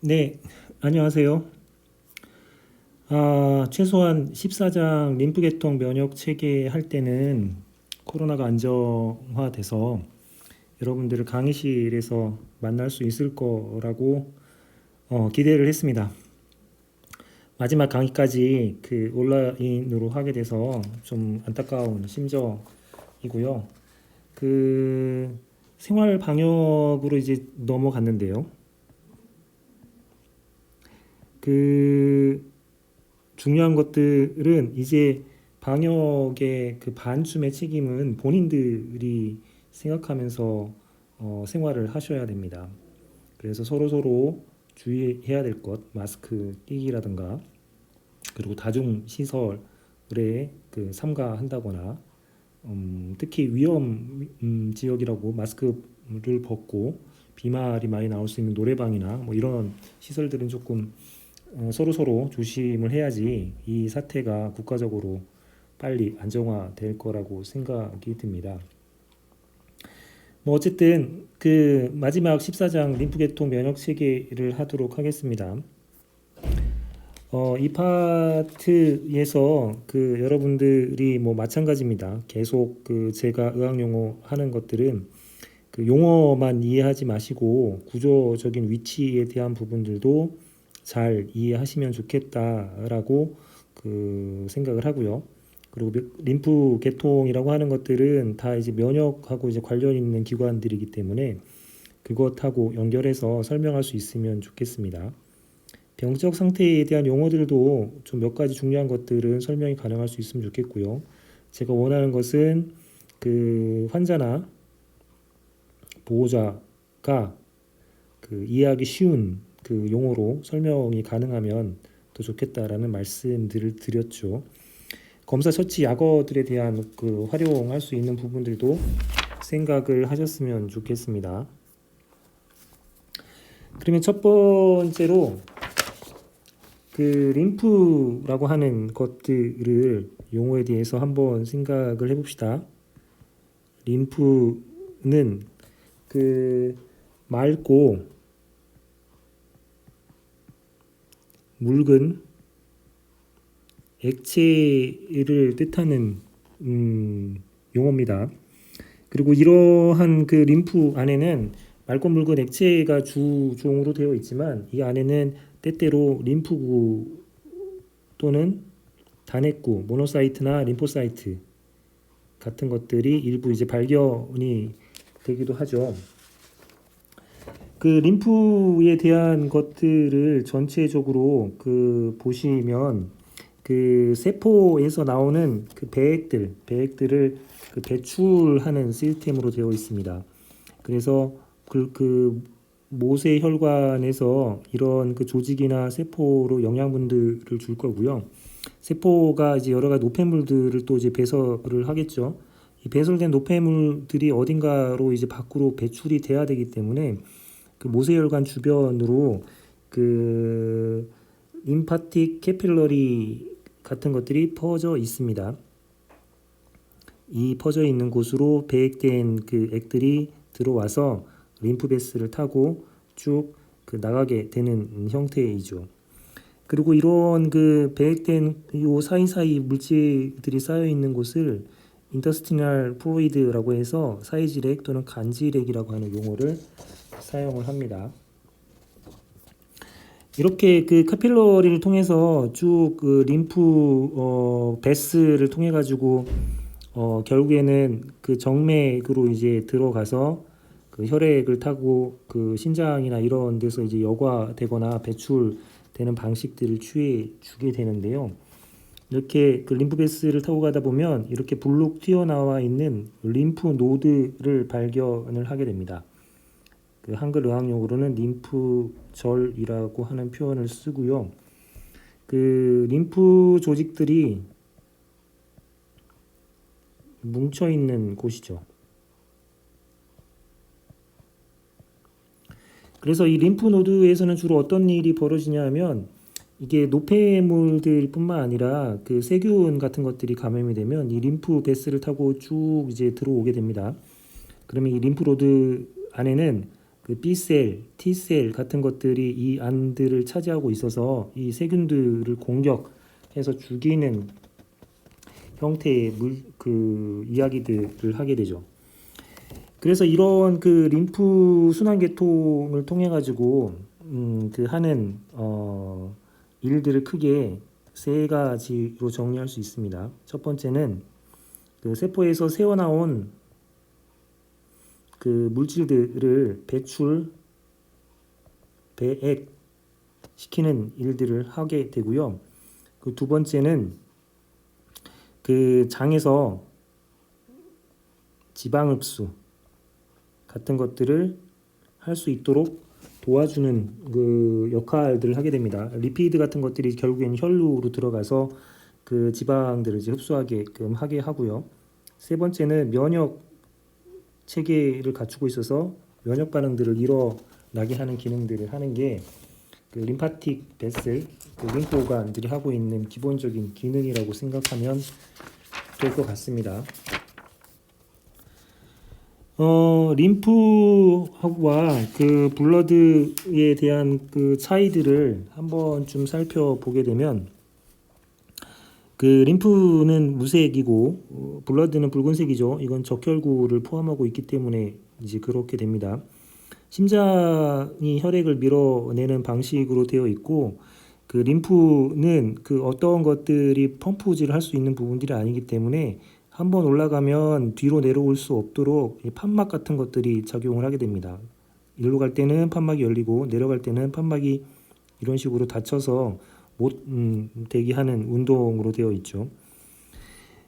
네, 안녕하세요. 최소한 14장 림프계통 면역 체계 할 때는 코로나가 안정화돼서 여러분들을 강의실에서 만날 수 있을 거라고 기대를 했습니다. 마지막 강의까지 그 온라인으로 하게 돼서 좀 안타까운 심정이고요. 그 생활 방역으로 이제 넘어갔는데요. 그 중요한 것들은 이제 방역의 그 반쯤의 책임은 본인들이 생각하면서 생활을 하셔야 됩니다. 그래서 서로 주의해야 될 것, 마스크 끼기라든가, 그리고 다중 시설에 그 삼가한다거나, 특히 위험 지역이라고 마스크를 벗고 비말이 많이 나올 수 있는 노래방이나 뭐 이런 시설들은 조금 서로 조심을 해야지 이 사태가 국가적으로 빨리 안정화될 거라고 생각이 듭니다. 뭐 어쨌든 그 마지막 14장 림프계통 면역 체계를 하도록 하겠습니다. 이 파트에서 그 여러분들이 뭐 마찬가지입니다. 계속 그 제가 의학 용어 하는 것들은 그 용어만 이해하지 마시고 구조적인 위치에 대한 부분들도 잘 이해하시면 좋겠다라고 그 생각을 하고요. 그리고 림프 계통이라고 하는 것들은 다 이제 면역하고 이제 관련 있는 기관들이기 때문에 그것하고 연결해서 설명할 수 있으면 좋겠습니다. 병적 상태에 대한 용어들도 좀 몇 가지 중요한 것들은 설명이 가능할 수 있으면 좋겠고요. 제가 원하는 것은 그 환자나 보호자가 그 이해하기 쉬운 그 용어로 설명이 가능하면 더 좋겠다라는 말씀들을 드렸죠. 검사 처치 약어들에 대한 그 활용할 수 있는 부분들도 생각을 하셨으면 좋겠습니다. 그러면 첫 번째로 그 림프라고 하는 것들을 용어에 대해서 한번 생각을 해봅시다. 림프는 그 맑고 묽은 액체를 뜻하는 용어입니다. 그리고 이러한 그 림프 안에는 맑고 묽은 액체가 주종으로 되어 있지만 이 안에는 때때로 림프구 또는 단핵구, 모노사이트나 림포사이트 같은 것들이 일부 이제 발견이 되기도 하죠. 그 림프에 대한 것들을 전체적으로 그 보시면 그 세포에서 나오는 그 배액들을 그 배출하는 시스템으로 되어 있습니다. 그래서 그 모세혈관에서 이런 그 조직이나 세포로 영양분들을 줄 거고요. 세포가 이제 여러 가지 노폐물들을 또 이제 배설을 하겠죠. 이 배설된 노폐물들이 어딘가로 이제 밖으로 배출이 돼야 되기 때문에 그 모세혈관 주변으로 그 림파틱 캐필러리 같은 것들이 퍼져 있습니다. 이 퍼져 있는 곳으로 배액된 그 액들이 들어와서 림프베스를 타고 쭉 그 나가게 되는 형태이죠. 그리고 이런 그 배액된 요 사이사이 물질들이 쌓여 있는 곳을 인터스티널 플루이드라고 해서 사이질액 또는 간질액이라고 하는 용어를 사용을 합니다. 이렇게 그 카필러리를 통해서 쭉 그 림프 베스를 통해 가지고 결국에는 그 정맥으로 이제 들어가서 그 혈액을 타고 그 신장이나 이런 데서 이제 여과되거나 배출되는 방식들을 취해 주게 되는데요. 이렇게 그 림프 베스를 타고 가다 보면 이렇게 불룩 튀어나와 있는 림프 노드를 발견을 하게 됩니다. 그 한글 의학용어로는 림프절이라고 하는 표현을 쓰고요. 그 림프 조직들이 뭉쳐 있는 곳이죠. 그래서 이 림프 노드에서는 주로 어떤 일이 벌어지냐 하면 이게 노폐물들뿐만 아니라 그 세균 같은 것들이 감염이 되면 이 림프 베스를 타고 쭉 이제 들어오게 됩니다. 그러면 이 림프 노드 안에는 그 B셀, T셀 같은 것들이 이 안들을 차지하고 있어서 이 세균들을 공격해서 죽이는 형태의 그 이야기들을 하게 되죠. 그래서 이런 그 림프 순환 계통을 통해 가지고 그 하는 일들을 크게 세 가지로 정리할 수 있습니다. 첫 번째는 그 세포에서 새어나온 그 물질들을 배출, 배액 시키는 일들을 하게 되고요. 그 두 번째는 그 장에서 지방 흡수 같은 것들을 할 수 있도록 도와주는 그 역할들을 하게 됩니다. 리피드 같은 것들이 결국엔 혈루로 들어가서 그 지방들을 이제 흡수하게끔 하게 하고요. 세 번째는 면역 체계를 갖추고 있어서 면역 반응들을 일어나게 하는 기능들을 하는 게 그 림파틱 베슬, 그 림프 오간들이 하고 있는 기본적인 기능이라고 생각하면 될 것 같습니다. 림프와 그 블러드에 대한 그 차이들을 한번 좀 살펴보게 되면 그 림프는 무색이고 블러드는 붉은색이죠. 이건 적혈구를 포함하고 있기 때문에 이제 그렇게 됩니다. 심장이 혈액을 밀어내는 방식으로 되어 있고 그 림프는 그 어떤 것들이 펌프질을 할 수 있는 부분들이 아니기 때문에 한번 올라가면 뒤로 내려올 수 없도록 판막 같은 것들이 작용을 하게 됩니다. 일로 갈 때는 판막이 열리고 내려갈 때는 판막이 이런 식으로 닫혀서 못 되게 하는 운동으로 되어 있죠.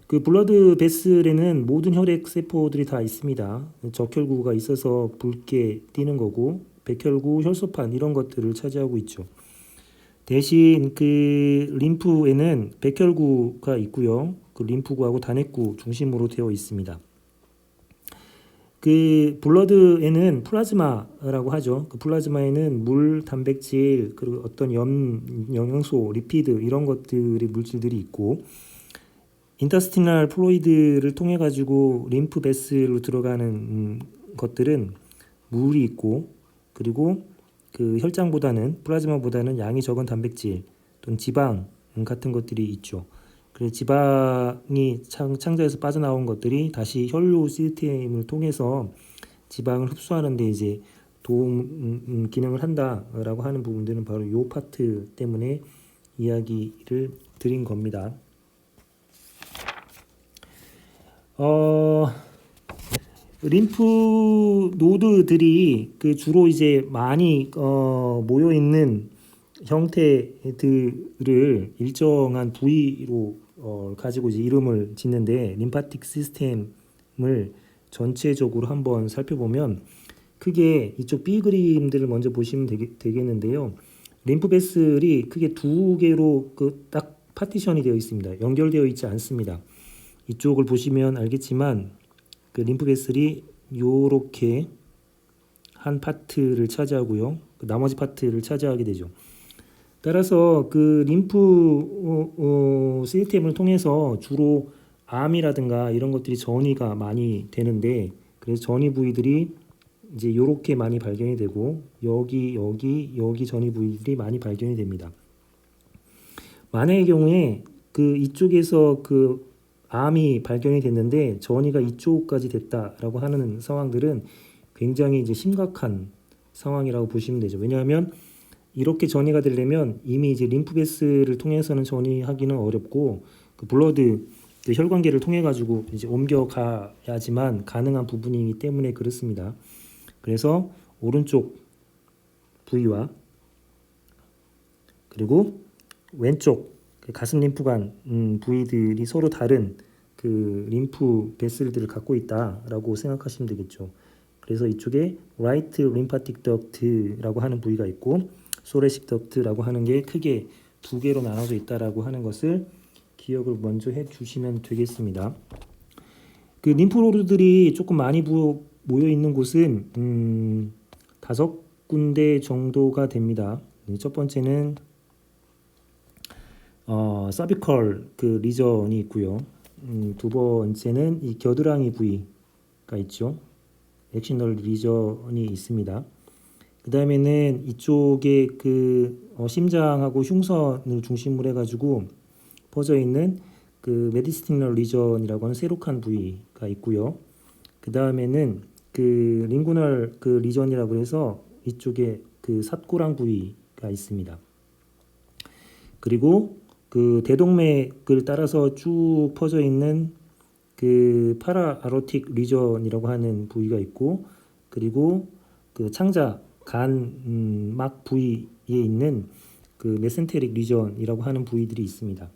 그 블러드 베슬에는 모든 혈액 세포들이 다 있습니다. 적혈구가 있어서 붉게 띄는 거고 백혈구, 혈소판 이런 것들을 차지하고 있죠. 대신 그 림프에는 백혈구가 있고요. 그 림프구하고 단핵구 중심으로 되어 있습니다. 그 블러드에는 플라즈마라고 하죠. 그 플라즈마에는 물, 단백질, 그리고 어떤 영양소, 리피드 이런 것들의 물질들이 있고 인터스티널 플루이드를 통해 가지고 림프 베슬로 들어가는 것들은 물이 있고 그리고 그 혈장보다는 플라즈마보다는 양이 적은 단백질 또는 지방 같은 것들이 있죠. 그래서 지방이 창자에서 빠져나온 것들이 다시 혈류 시스템을 통해서 지방을 흡수하는 데 이제 도움 기능을 한다라고 하는 부분들은 바로 이 파트 때문에 이야기를 드린 겁니다. 림프 노드들이 그 주로 이제 많이 모여 있는 형태들을 일정한 부위로 가지고 이제 이름을 짓는데 림파틱 시스템을 전체적으로 한번 살펴보면 크게 이쪽 B 그림들을 먼저 보시면 되겠는데요. 림프 베슬이 크게 두 개로 그 딱 파티션이 되어 있습니다. 연결되어 있지 않습니다. 이쪽을 보시면 알겠지만 그 림프 베슬이 요렇게 한 파트를 차지하고요. 그 나머지 파트를 차지하게 되죠. 따라서 그 림프 시스템을 통해서 주로 암이라든가 이런 것들이 전이가 많이 되는데 그래서 전이 부위들이 이제 요렇게 많이 발견이 되고 여기 전이 부위들이 많이 발견이 됩니다. 만약의 경우에 그 이쪽에서 그 암이 발견이 됐는데 전이가 이쪽까지 됐다라고 하는 상황들은 굉장히 이제 심각한 상황이라고 보시면 되죠. 왜냐하면 이렇게 전이가 되려면 이미 이제 림프 베슬을 통해서는 전이하기는 어렵고 그 블러드 그 혈관계를 통해 가지고 이제 옮겨가야지만 가능한 부분이기 때문에 그렇습니다. 그래서 오른쪽 부위와 그리고 왼쪽 그 가슴 림프관 부위들이 서로 다른 그 림프 베슬들을 갖고 있다라고 생각하시면 되겠죠. 그래서 이쪽에 right lymphatic duct라고 하는 부위가 있고 thoracic duct라고 하는 게 크게 두 개로 나눠져 있다라고 하는 것을 기억을 먼저 해 주시면 되겠습니다. 그 림프노드들이 조금 많이 모여 있는 곳은 5군데 정도가 됩니다. 첫 번째는 서비컬 그 리전이 있고요. 두 번째는 이 겨드랑이 부위가 있죠. 액시널 리전이 있습니다. 그 다음에는 이쪽에 그 심장하고 흉선을 중심으로 해가지고 퍼져 있는 그 메디스티널 리전이라고 하는 세로칸 부위가 있고요. 그 다음에는 그 링구널 그 리전이라고 해서 이쪽에 그 삿고랑 부위가 있습니다. 그리고 그 대동맥을 따라서 쭉 퍼져 있는 그 파라아로틱 리전이라고 하는 부위가 있고, 그리고 그 창자 간막 부위에 있는 그 메센테릭 리전이라고 하는 부위들이 있습니다.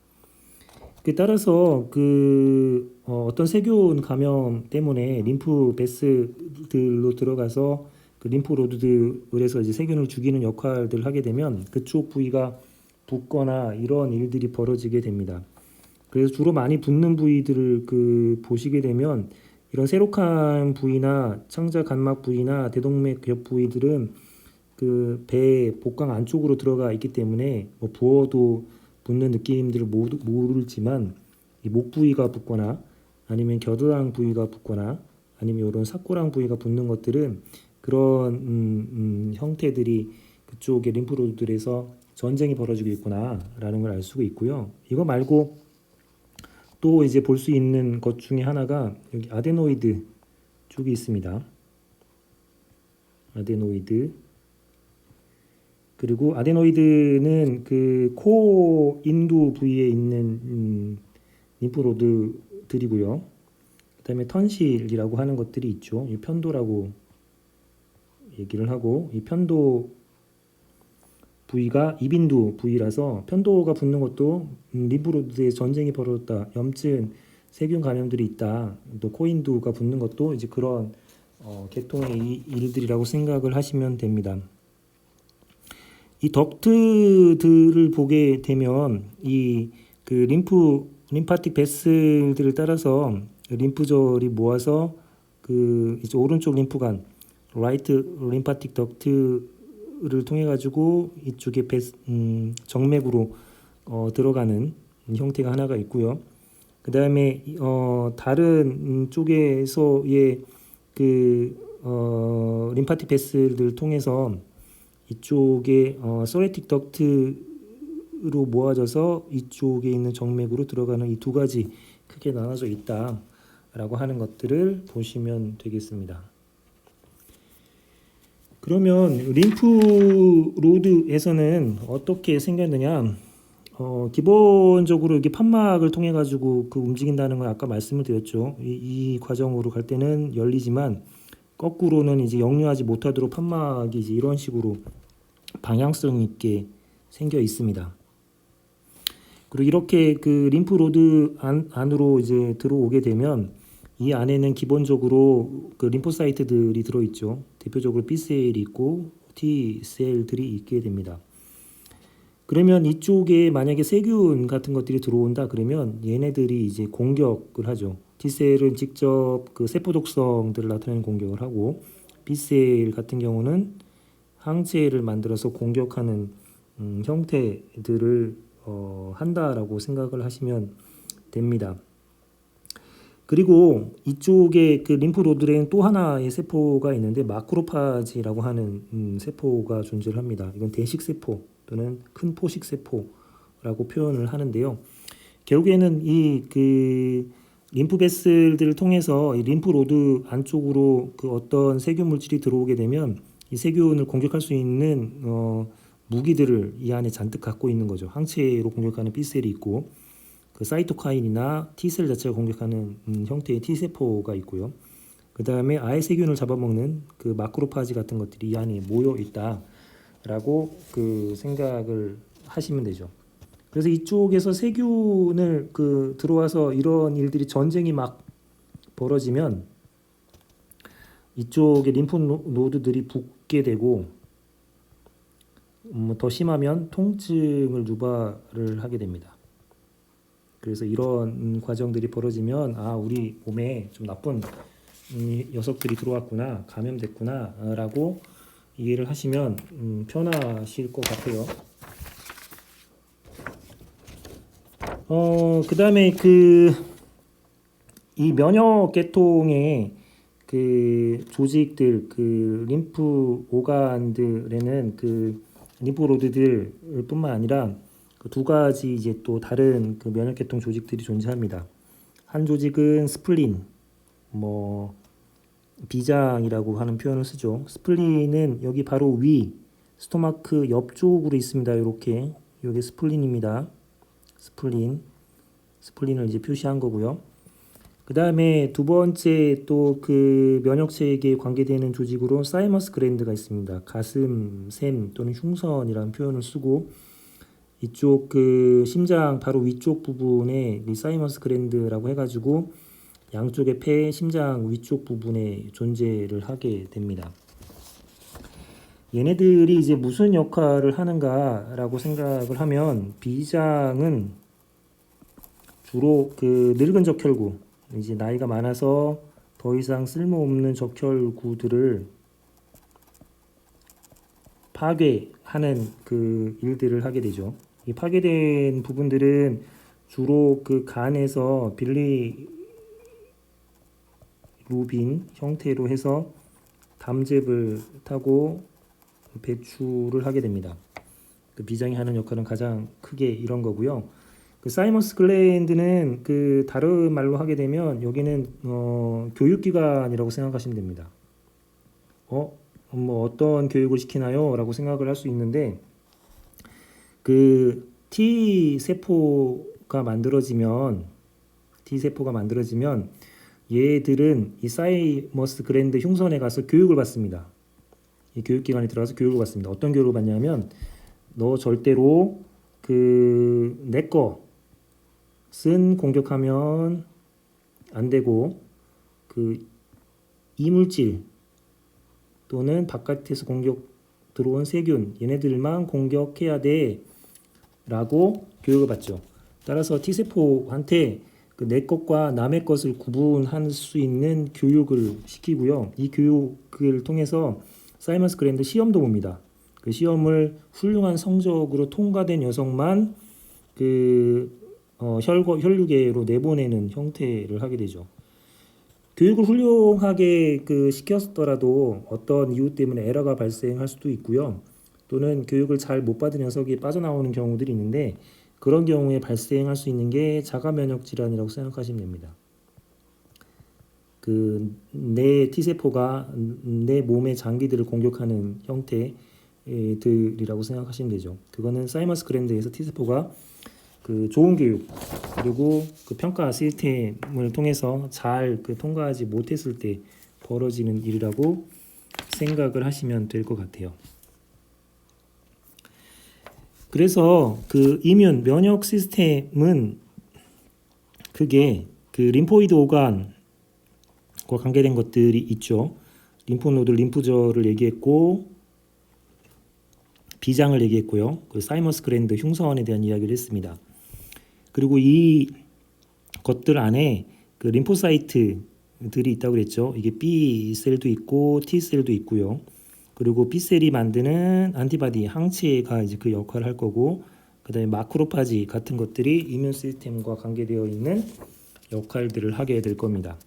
그 따라서 그 어떤 세균 감염 때문에 림프 베스들로 들어가서 그 림프 노드들에서 이제 세균을 죽이는 역할들을 하게 되면 그쪽 부위가 붓거나 이런 일들이 벌어지게 됩니다. 그래서 주로 많이 붓는 부위들을 그 보시게 되면 이런 세로칸 부위나 창자 간막 부위나 대동맥 옆 부위들은 그 배 복강 안쪽으로 들어가 있기 때문에 뭐 부어도 붓는 느낌들을 모르지만 이 목 부위가 붓거나 아니면 겨드랑 부위가 붓거나 아니면 이런 삭고랑 부위가 붓는 것들은 그런 형태들이 그쪽의 림프노드들에서 전쟁이 벌어지고 있구나라는 걸 알 수가 있고요. 이거 말고 또 이제 볼 수 있는 것 중에 하나가 여기 아데노이드 쪽이 있습니다. 아데노이드. 그리고 아데노이드는 그 코 인두 부위에 있는 림프노드들이고요. 그다음에 턴실이라고 하는 것들이 있죠. 이 편도라고 얘기를 하고, 이 편도 부위가 입인두 부위라서 편도가 붓는 것도 림프노드에 전쟁이 벌어졌다, 염증, 세균 감염들이 있다, 또 코인두가 붓는 것도 이제 그런 계통의 일들이라고 생각을 하시면 됩니다. 이 덕트들을 보게 되면 이 그 림파틱 베슬들을 따라서 림프절이 모아서 그 이제 오른쪽 림프관 라이트 림파틱 덕트를 통해 가지고 이쪽에 정맥으로 들어가는 형태가 하나가 있고요. 그 다음에 다른 쪽에서의 그 림파틱 베슬들을 통해서 이쪽에 소레틱 덕트로 모아져서 이쪽에 있는 정맥으로 들어가는 이 두 가지 크게 나눠져 있다라고 하는 것들을 보시면 되겠습니다. 그러면 림프 노드에서는 어떻게 생겼느냐? 기본적으로 이렇게 판막을 통해 가지고 그 움직인다는 걸 아까 말씀을 드렸죠. 이 과정으로 갈 때는 열리지만 거꾸로는 이제 역류하지 못하도록 판막이 이제 이런 식으로 방향성 있게 생겨 있습니다. 그리고 이렇게 그 림프 노드 안으로 이제 들어오게 되면 이 안에는 기본적으로 그 림포사이트들이 들어있죠. 대표적으로 B셀이 있고 T셀들이 있게 됩니다. 그러면 이쪽에 만약에 세균 같은 것들이 들어온다 그러면 얘네들이 이제 공격을 하죠. T셀은 직접 그 세포 독성들을 나타내는 공격을 하고, B셀 같은 경우는 항체를 만들어서 공격하는 형태들을 한다라고 생각을 하시면 됩니다. 그리고 이쪽에 그 림프노드에는 또 하나의 세포가 있는데 마크로파지라고 하는 세포가 존재를 합니다. 이건 대식 세포 또는 큰 포식 세포라고 표현을 하는데요. 결국에는 이 그 림프 베슬들을 통해서 이 림프노드 안쪽으로 그 어떤 세균 물질이 들어오게 되면 이 세균을 공격할 수 있는 무기들을 이 안에 잔뜩 갖고 있는 거죠. 항체로 공격하는 B셀이 있고, 그 사이토카인이나 T셀 자체가 공격하는 형태의 T세포가 있고요. 그 다음에 아예 세균을 잡아먹는 그 마크로파지 같은 것들이 이 안에 모여 있다라고 그 생각을 하시면 되죠. 그래서 이쪽에서 세균을 그 들어와서 이런 일들이 전쟁이 막 벌어지면 이쪽에 림프 노드들이 붓게 되고, 더 심하면 통증을 유발을 하게 됩니다. 그래서 이런 과정들이 벌어지면 우리 몸에 좀 나쁜 녀석들이 들어왔구나, 감염됐구나 라고 이해를 하시면 편하실 것 같아요. 그 다음에 이 면역 계통의 조직들, 림프 오간들에는 림프 노드들뿐만 아니라 두 가지 이제 또 다른 면역계통 조직들이 존재합니다. 한 조직은 스플린, 비장이라고 하는 표현을 쓰죠. 스플린은 여기 바로 위, 스토마크 옆쪽으로 있습니다. 이렇게, 이게 스플린입니다. 스플린을 이제 표시한 거고요. 그 다음에 두 번째 또 면역 체계에 관계되는 조직으로 사이머스 그랜드가 있습니다. 가슴, 샘 또는 흉선이라는 표현을 쓰고, 이쪽 심장 바로 위쪽 부분에 이 사이머스 그랜드라고 해가지고 양쪽의 폐, 심장 위쪽 부분에 존재를 하게 됩니다. 얘네들이 이제 무슨 역할을 하는가라고 생각을 하면, 비장은 주로 늙은 적혈구, 이제 나이가 많아서 더 이상 쓸모없는 적혈구들을 파괴하는 일들을 하게 되죠. 이 파괴된 부분들은 주로 간에서 빌리루빈 형태로 해서 담즙을 타고 배출을 하게 됩니다. 비장이 하는 역할은 가장 크게 이런 거고요. 사이머스 글랜드는 다른 말로 하게 되면 여기는 교육기관이라고 생각하시면 됩니다. 어떤 교육을 시키나요? 라고 생각을 할 수 있는데, T 세포가 만들어지면 얘들은 이 사이머스 글랜드 흉선에 가서 교육을 받습니다. 이 교육기관에 들어가서 교육을 받습니다. 어떤 교육을 받냐면, 너 절대로 내 것은 공격하면 안 되고, 이물질 또는 바깥에서 들어온 세균, 얘네들만 공격해야 돼 라고 교육을 받죠. 따라서 T세포한테 내 것과 남의 것을 구분할 수 있는 교육을 시키고요. 이 교육을 통해서 사이머스 글랜드 시험도 봅니다. 그 시험을 훌륭한 성적으로 통과된 녀석만 혈류계로 내보내는 형태를 하게 되죠. 교육을 훌륭하게 시켰더라도 어떤 이유 때문에 에러가 발생할 수도 있고요. 또는 교육을 잘 못 받은 녀석이 빠져나오는 경우들이 있는데, 그런 경우에 발생할 수 있는 게 자가면역 질환이라고 생각하시면 됩니다. 내 T세포가 내 몸의 장기들을 공격하는 형태들이라고 생각하시면 되죠. 그거는 사이머스 글랜드에서 T세포가 좋은 교육 그리고 평가 시스템을 통해서 잘 통과하지 못했을 때 벌어지는 일이라고 생각을 하시면 될 것 같아요. 그래서 면역 시스템은 크게 림포이드 오간과 관계된 것들이 있죠. 림포노드, 림프절을 얘기했고, 비장을 얘기했고요. 사이머스 글랜드 흉선에 대한 이야기를 했습니다. 그리고 이 것들 안에 림포사이트들이 있다고 그랬죠. 이게 B셀도 있고 T셀도 있고요. 그리고 B셀이 만드는 안티바디, 항체가 이제 그 역할을 할 거고, 그 다음에 마크로파지 같은 것들이 이뮨 시스템과 관계되어 있는 역할들을 하게 될 겁니다.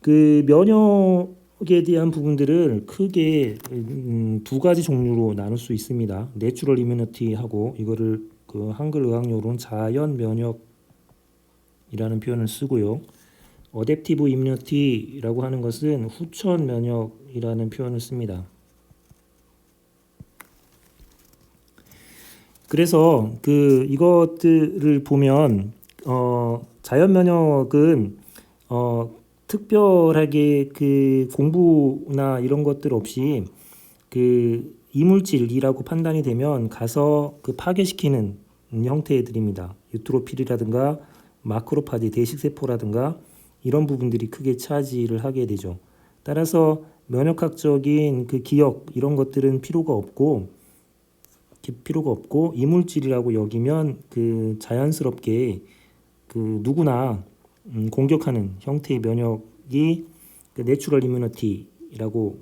면역에 대한 부분들을 크게 두 가지 종류로 나눌 수 있습니다. 내추럴 이뮤니티하고, 이거를 한글 의학용어로는 자연 면역이라는 표현을 쓰고요. 어댑티브 이뮤니티라고 하는 것은 후천 면역이라는 표현을 씁니다. 그래서 이것들을 보면 자연 면역은 특별하게 공부나 이런 것들 없이 이물질이라고 판단이 되면 가서 파괴시키는 형태들입니다. 유트로필이라든가 마크로파지, 대식세포라든가 이런 부분들이 크게 차지를 하게 되죠. 따라서 면역학적인 기억 이런 것들은 필요가 없고 이물질이라고 여기면 자연스럽게 누구나 공격하는 형태의 면역이 내추럴 이뮤니티라고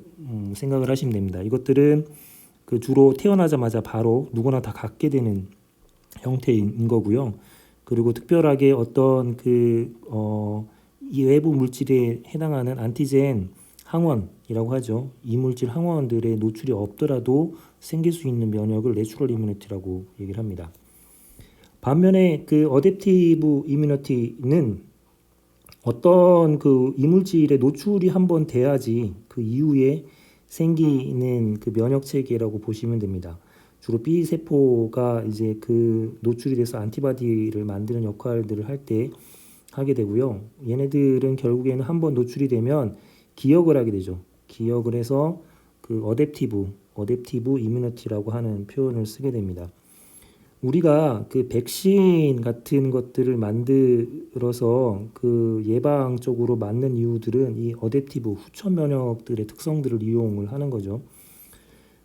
생각을 하시면 됩니다. 이것들은 주로 태어나자마자 바로 누구나 다 갖게 되는 형태인 거고요. 그리고 특별하게 어떤 이 외부 물질에 해당하는 안티젠 항원이라고 하죠. 이 물질 항원들의 노출이 없더라도 생길 수 있는 면역을 내추럴 이뮤니티라고 얘기를 합니다. 반면에 그 어댑티브 이뮤니티는 어떤 그 이물질의 노출이 한번 돼야지 그 이후에 생기는 그 면역 체계라고 보시면 됩니다. 주로 B 세포가 이제 그 노출이 돼서 안티바디를 만드는 역할들을 할 때 하게 되고요. 얘네들은 결국에는 한번 노출이 되면 기억을 하게 되죠. 기억을 해서 그 어댑티브 이뮤니티라고 하는 표현을 쓰게 됩니다. 우리가 그 백신 같은 것들을 만들어서 그 예방 쪽으로 맞는 이유들은 이 어댑티브 후천 면역들의 특성들을 이용을 하는 거죠.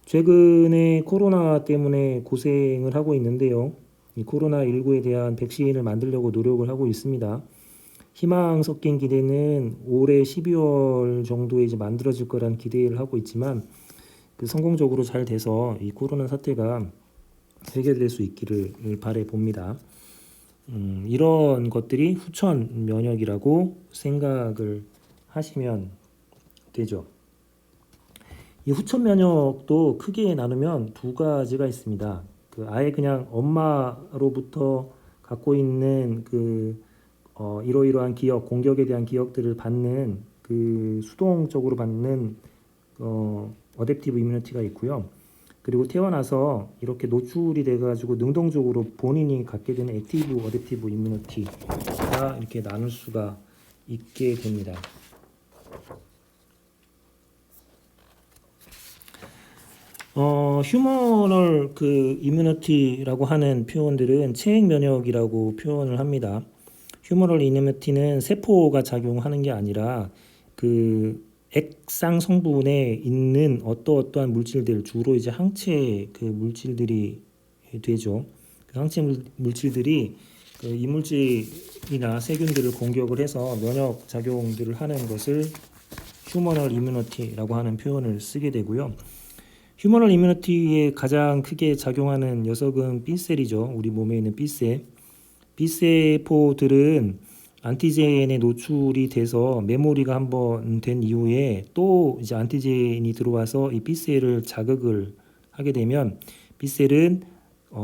최근에 코로나 때문에 고생을 하고 있는데요. 이 코로나19에 대한 백신을 만들려고 노력을 하고 있습니다. 희망 섞인 기대는 올해 12월 정도에 이제 만들어질 거란 기대를 하고 있지만 그 성공적으로 잘 돼서 이 코로나 사태가 해결될 수 있기를 바래 봅니다. 이런 것들이 후천 면역이라고 생각을 하시면 되죠. 이 후천 면역도 크게 나누면 두 가지가 있습니다. 그 아예 그냥 엄마로부터 갖고 있는 그 이러이러한 기억, 공격에 대한 기억들을 받는 그 수동적으로 받는 어댑티브 이뮤니티가 있고요. 그리고 태어나서 이렇게 노출이 돼가지고 능동적으로 본인이 갖게 되는 액티브 어댑티브 이뮤니티가 이렇게 나눌 수가 있게 됩니다. 휴머널 그 이뮤니티라고 하는 표현들은 체액 면역이라고 표현을 합니다. 휴머널 이뮤니티는 세포가 작용하는 게 아니라 그 액상 성분에 있는 어떠한 물질들, 주로 이제 항체 그 물질들이 되죠. 그 항체 물질들이 그 이물질이나 세균들을 공격을 해서 면역 작용들을 하는 것을 휴머널 이뮤니티라고 하는 표현을 쓰게 되고요. 휴머널 이뮤니티에 가장 크게 작용하는 녀석은 B셀이죠. 우리 몸에 있는 B셀. B세포들은 안티젠에 노출이 돼서 메모리가 한번 된 이후에 또 이제 안티젠이 들어와서 이 B셀을 자극을 하게 되면 B셀은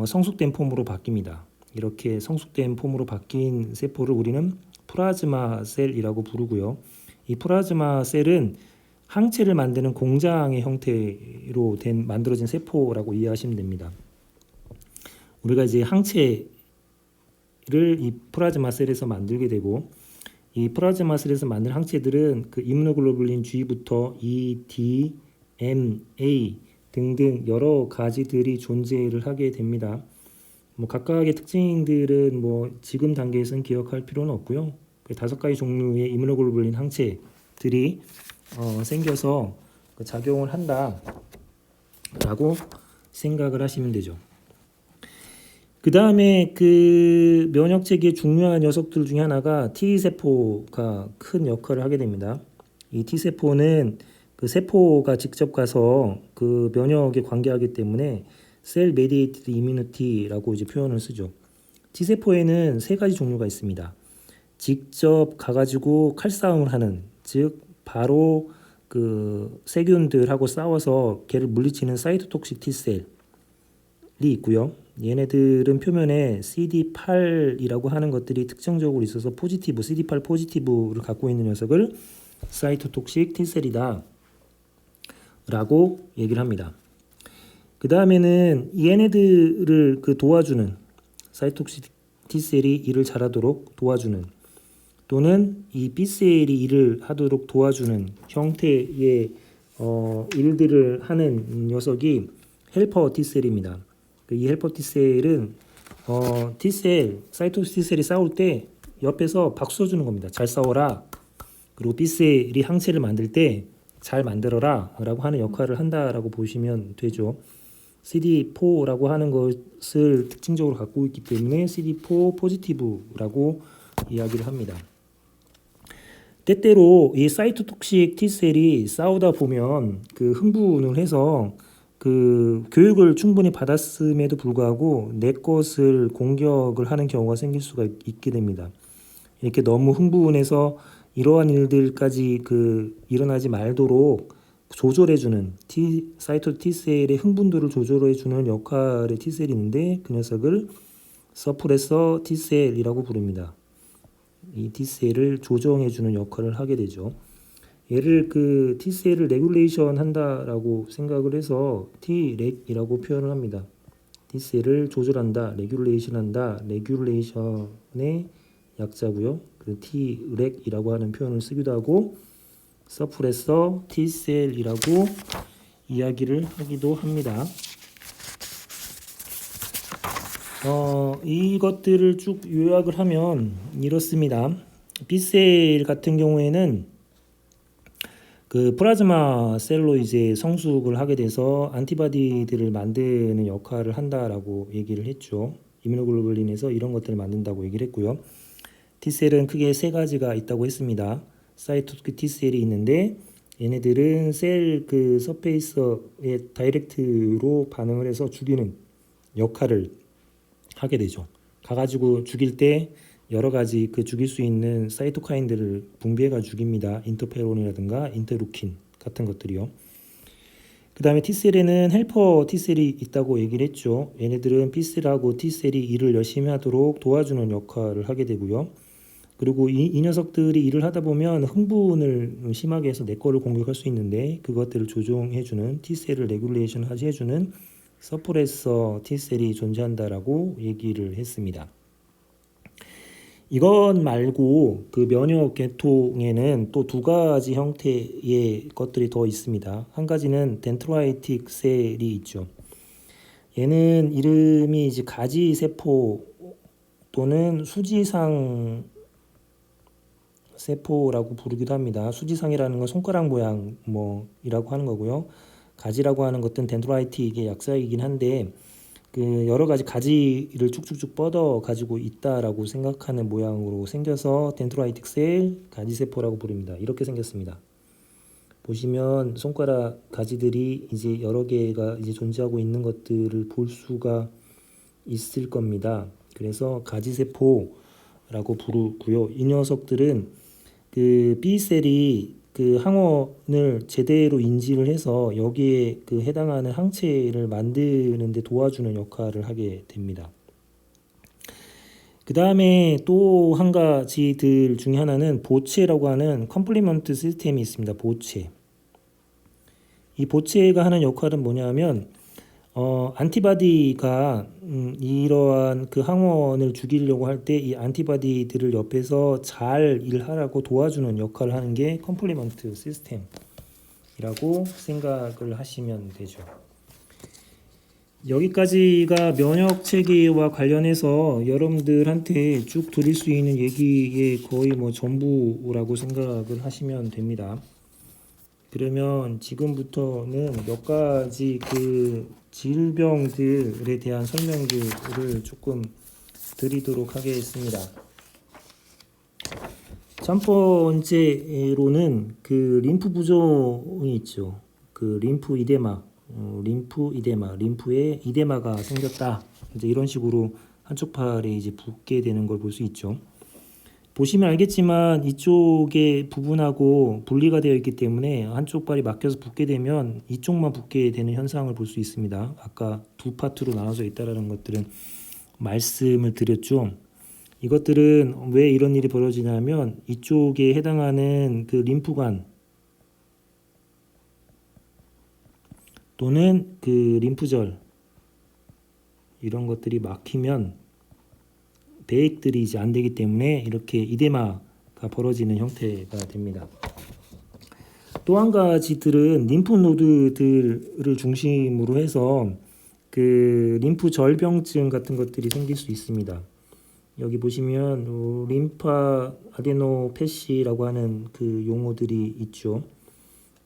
성숙된 폼으로 바뀝니다. 이렇게 성숙된 폼으로 바뀐 세포를 우리는 플라즈마 셀이라고 부르고요. 이 플라즈마 셀은 항체를 만드는 공장의 형태로 만들어진 세포라고 이해하시면 됩니다. 우리가 이제 항체를 이 플라즈마 셀에서 만들게 되고, 이 플라즈마 셀에서 만든 항체들은 그 이뮤노글로불린 G부터 E, D, M, A 등등 여러 가지들이 존재를 하게 됩니다. 뭐 각각의 특징들은 뭐 지금 단계에서는 기억할 필요는 없고요. 그 5가지 종류의 이뮤노글로불린 항체들이 생겨서 작용을 한다라고 생각을 하시면 되죠. 그 다음에 그 면역 체계의 중요한 녀석들 중에 하나가 T세포가 큰 역할을 하게 됩니다. 이 T세포는 그 세포가 직접 가서 그 면역에 관계하기 때문에 셀 메디에이티드 이뮤니티라고 이제 표현을 쓰죠. T세포에는 3가지 종류가 있습니다. 직접 가가지고 칼싸움을 하는, 즉 바로 그 세균들하고 싸워서 걔를 물리치는 사이토톡식 T셀이 있고요. 얘네들은 표면에 CD8이라고 하는 것들이 특징적으로 있어서 포지티브, CD8 포지티브를 갖고 있는 녀석을 사이토톡식 T셀이다 라고 얘기를 합니다. 그 다음에는 얘네들을 그 도와주는 사이토톡식 T셀이 일을 잘하도록 도와주는, 또는 이 B셀이 일을 하도록 도와주는 형태의 일들을 하는 녀석이 헬퍼 T셀입니다. 이 헬퍼 T셀은 T셀, 사이토톡식 T셀이 싸울 때 옆에서 박수 쳐주는 겁니다. 잘 싸워라. 그리고 B셀이 항체를 만들 때 잘 만들어라 라고 하는 역할을 한다라고 보시면 되죠. CD4라고 하는 것을 특징적으로 갖고 있기 때문에 CD4 포지티브라고 이야기를 합니다. 때때로 이 사이토톡식 T셀이 싸우다 보면 그 흥분을 해서 그 교육을 충분히 받았음에도 불구하고 내 것을 공격을 하는 경우가 생길 수가 있게 됩니다. 이렇게 너무 흥분해서 이러한 일들까지 일어나지 말도록 조절해주는 사이토 T셀의 흥분도를 조절해주는 역할의 T셀이 있는데 그 녀석을 서프레서 T셀이라고 부릅니다. 이 T셀을 조정해주는 역할을 하게 되죠. 얘를 T셀을 레귤레이션 한다라고 생각을 해서 Treg이라고 표현을 합니다. T셀을 조절한다, 레귤레이션 한다, 레귤레이션의 약자고요. Treg이라고 하는 표현을 쓰기도 하고 서프레서 T셀이라고 이야기를 하기도 합니다. 이것들을 쭉 요약을 하면 이렇습니다. B셀 같은 경우에는 플라즈마 셀로 이제 성숙을 하게 돼서 안티바디들을 만드는 역할을 한다라고 얘기를 했죠. 이뮤노글로불린에서 이런 것들을 만든다고 얘기를 했고요. T셀은 크게 세 가지가 있다고 했습니다. 사이토토 T셀이 있는데 얘네들은 셀 서페이스에 다이렉트로 반응을 해서 죽이는 역할을 하게 되죠. 가가지고 죽일 때 여러 가지 죽일 수 있는 사이토카인들을 분비해가 죽입니다. 인터페론이라든가 인터루킨 같은 것들이요. 그 다음에 T셀에는 헬퍼 T셀이 있다고 얘기를 했죠. 얘네들은 B셀하고 T셀이 일을 열심히 하도록 도와주는 역할을 하게 되고요. 그리고 이 녀석들이 일을 하다 보면 흥분을 심하게 해서 내 거를 공격할 수 있는데 그것들을 조종해주는 T셀을 레귤레이션 해주는 서프레서 T셀이 존재한다라고 얘기를 했습니다. 이것 말고 면역 계통에는 또 두 가지 형태의 것들이 더 있습니다. 한 가지는 덴트라이틱 셀이 있죠. 얘는 이름이 이제 가지세포 또는 수지상 세포라고 부르기도 합니다. 수지상이라는 건 손가락 모양 이라고 하는 거고요. 가지라고 하는 것은 덴드라이틱의 약자이긴 한데 여러 가지 가지를 쭉쭉쭉 뻗어 가지고 있다라고 생각하는 모양으로 생겨서 덴드라이틱 셀, 가지세포라고 부릅니다. 이렇게 생겼습니다. 보시면 손가락 가지들이 이제 여러 개가 이제 존재하고 있는 것들을 볼 수가 있을 겁니다. 그래서 가지세포라고 부르고요. 이 녀석들은 B셀이 항원을 제대로 인지를 해서 여기에 해당하는 항체를 만드는 데 도와주는 역할을 하게 됩니다. 그 다음에 또 한 가지들 중에 하나는 보체라고 하는 컴플리먼트 시스템이 있습니다. 보체. 이 보체가 하는 역할은 뭐냐면 안티바디가 이러한 항원을 죽이려고 할 때 이 안티바디들을 옆에서 잘 일하라고 도와주는 역할을 하는 게 컴플리먼트 시스템이라고 생각을 하시면 되죠. 여기까지가 면역 체계와 관련해서 여러분들한테 쭉 드릴 수 있는 얘기의 거의 전부라고 생각을 하시면 됩니다. 그러면 지금부터는 몇 가지 질병들에 대한 설명들을 조금 드리도록 하겠습니다. 첫 번째로는 림프 부종이 있죠. 림프 이데마, 림프에 이데마가 생겼다. 이제 이런 식으로 한쪽 팔에 이제 붓게 되는 걸 볼 수 있죠. 보시면 알겠지만 이쪽의 부분하고 분리가 되어 있기 때문에 한쪽 발이 막혀서 붓게 되면 이쪽만 붓게 되는 현상을 볼 수 있습니다. 아까 두 파트로 나눠져 있다는 것들은 말씀을 드렸죠. 이것들은 왜 이런 일이 벌어지냐면 이쪽에 해당하는 림프관 또는 림프절 이런 것들이 막히면 배액들이 이제 안 되기 때문에 이렇게 이데마가 벌어지는 형태가 됩니다. 또 한 가지들은 림프 노드들을 중심으로 해서 림프 절병증 같은 것들이 생길 수 있습니다. 여기 보시면 림파 아데노패시라고 하는 용어들이 있죠.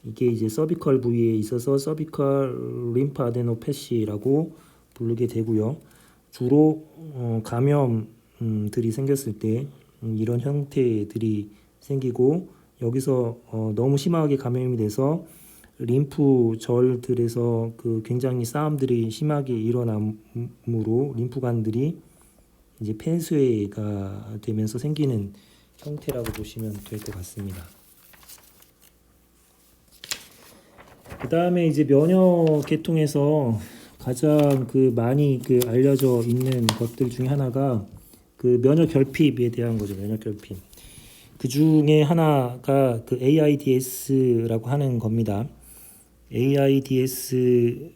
이게 이제 서비컬 부위에 있어서 서비컬 림파 아데노패시라고 부르게 되고요. 주로 감염들이 생겼을 때 이런 형태들이 생기고 여기서 너무 심하게 감염이 돼서 림프절들에서 굉장히 싸움들이 심하게 일어남으로 림프관들이 이제 폐쇄가 되면서 생기는 형태라고 보시면 될 것 같습니다. 그 다음에 이제 면역 계통에서 가장 많이 알려져 있는 것들 중에 하나가 면역 결핍에 대한 거죠. 면역 결핍. 그 중에 하나가 AIDS라고 하는 겁니다. AIDS를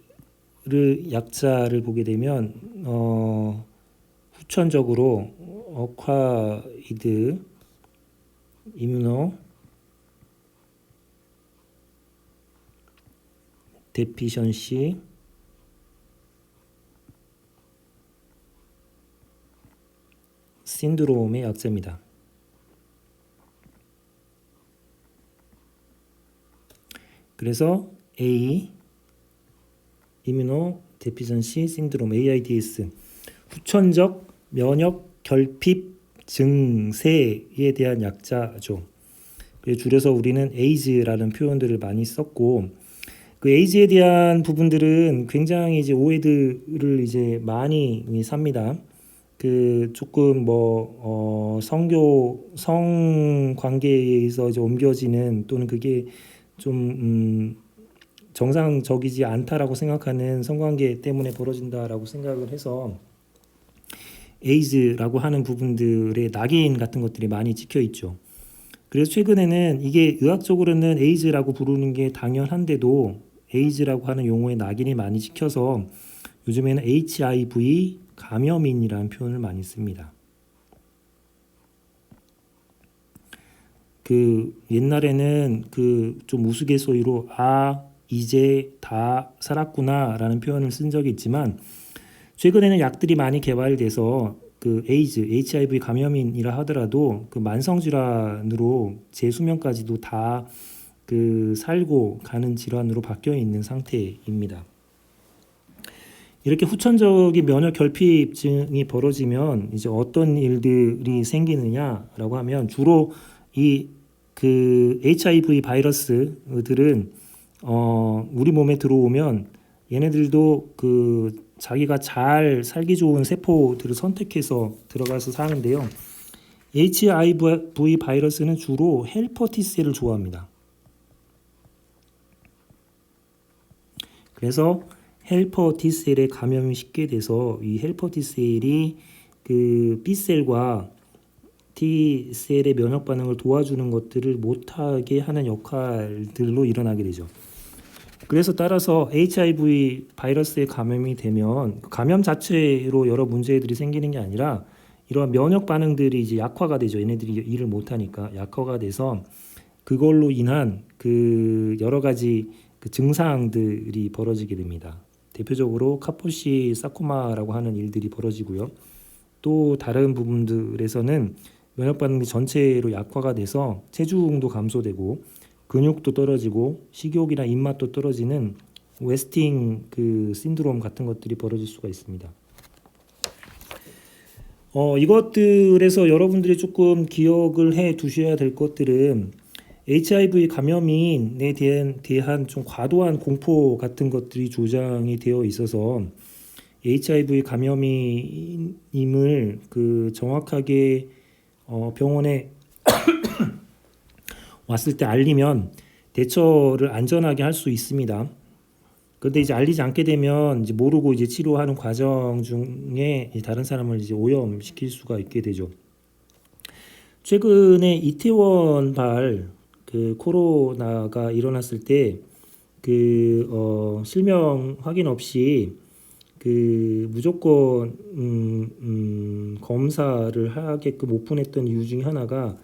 약자를 보게 되면 후천적으로 어콰이드 이뮤노 데피션시 신드롬의 약자입니다. 그래서 A 이뮤노 데피션시 신드롬 AIDS 후천적 면역 결핍 증세에 대한 약자죠. 줄여서 우리는 에이즈라는 표현들을 많이 썼고 에이즈에 대한 부분들은 굉장히 이제 오해들을 이제 많이 삽니다. 조금 성 관계에서 이제 옮겨지는 또는 그게 좀 정상적이지 않다라고 생각하는 성관계 때문에 벌어진다라고 생각을 해서 에이즈라고 하는 부분들의 낙인 같은 것들이 많이 찍혀 있죠. 그래서 최근에는 이게 의학적으로는 에이즈라고 부르는 게 당연한데도 에이즈라고 하는 용어에 낙인이 많이 찍혀서 요즘에는 HIV 감염인이라는 표현을 많이 씁니다. 옛날에는 좀 우스갯소리로 이제 다 살았구나 라는 표현을 쓴 적이 있지만 최근에는 약들이 많이 개발돼서 에이즈, HIV 감염인이라 하더라도 만성 질환으로 재수명까지도 다 살고 가는 질환으로 바뀌어 있는 상태입니다. 이렇게 후천적인 면역 결핍증이 벌어지면 이제 어떤 일들이 생기느냐라고 하면 주로 이 HIV 바이러스들은 우리 몸에 들어오면 얘네들도 자기가 잘 살기 좋은 세포들을 선택해서 들어가서 사는데요. HIV 바이러스는 주로 헬퍼 T셀을 좋아합니다. 그래서 헬퍼 T셀에 감염이 쉽게 돼서 이 헬퍼 T셀이 B셀과 T셀의 면역 반응을 도와주는 것들을 못하게 하는 역할들로 일어나게 되죠. 그래서 따라서 HIV 바이러스에 감염이 되면 감염 자체로 여러 문제들이 생기는 게 아니라 이러한 면역 반응들이 이제 약화가 되죠. 얘네들이 일을 못하니까 약화가 돼서 그걸로 인한 여러 가지 증상들이 벌어지게 됩니다. 대표적으로 카포시 사코마라고 하는 일들이 벌어지고요. 또 다른 부분들에서는 면역 반응이 전체로 약화가 돼서 체중도 감소되고 근육도 떨어지고 식욕이나 입맛도 떨어지는 웨스팅 신드롬 같은 것들이 벌어질 수가 있습니다. 이것들에서 여러분들이 조금 기억을 해 두셔야 될 것들은 HIV 감염인에 대한 좀 과도한 공포 같은 것들이 조장이 되어 있어서 HIV 감염임을 정확하게 병원에 왔을 때 알리면 대처를 안전하게 할 수 있습니다. 그런데 이제 알리지 않게 되면 이제 모르고 이제 치료하는 과정 중에 다른 사람을 이제 오염시킬 수가 있게 되죠. 최근에 이태원발 코로나가 일어났을 때 실명 확인 없이 무조건 검사를 하게끔 오픈했던 이유 중에 하나가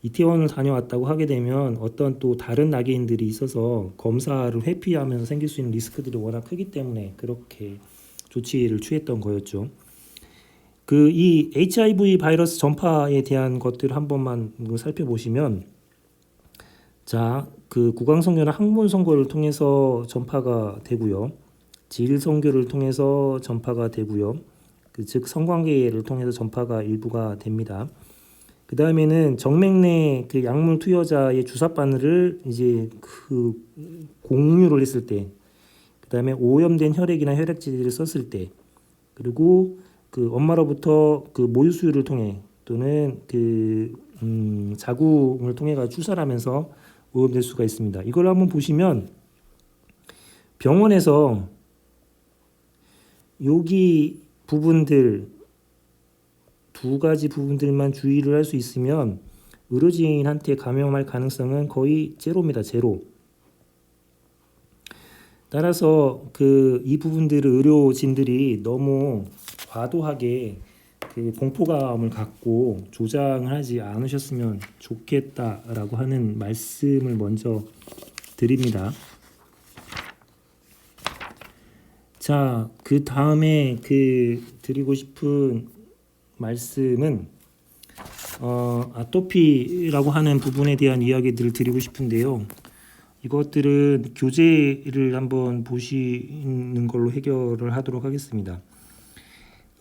이태원을 다녀왔다고 하게 되면 어떤 또 다른 낙인들이 있어서 검사를 회피하면서 생길 수 있는 리스크들이 워낙 크기 때문에 그렇게 조치를 취했던 거였죠. 이 HIV 바이러스 전파에 대한 것들을 한 번만 살펴보시면 자, 구강성교나 항문성교를 통해서 전파가 되고요. 질성교를 통해서 전파가 되고요. 즉 성관계를 통해서 전파가 일부가 됩니다. 그 다음에는 정맥 내 약물 투여자의 주사 바늘을 이제 공유를 했을 때, 그 다음에 오염된 혈액이나 혈액지를 썼을 때, 그리고 엄마로부터 모유수유를 통해 또는 자궁을 통해 가지고 출산하면서 오염될 수가 있습니다. 이걸 한번 보시면 병원에서 여기 부분들 두 가지 부분들만 주의를 할 수 있으면 의료진한테 감염할 가능성은 거의 제로입니다. 제로. 따라서 이 부분들을 의료진들이 너무 과도하게 공포감을 갖고 조장을 하지 않으셨으면 좋겠다라고 하는 말씀을 먼저 드립니다. 자, 그 다음에 드리고 싶은 말씀은 아토피라고 하는 부분에 대한 이야기들을 드리고 싶은데요. 이것들은 교재를 한번 보시는 걸로 해결을 하도록 하겠습니다.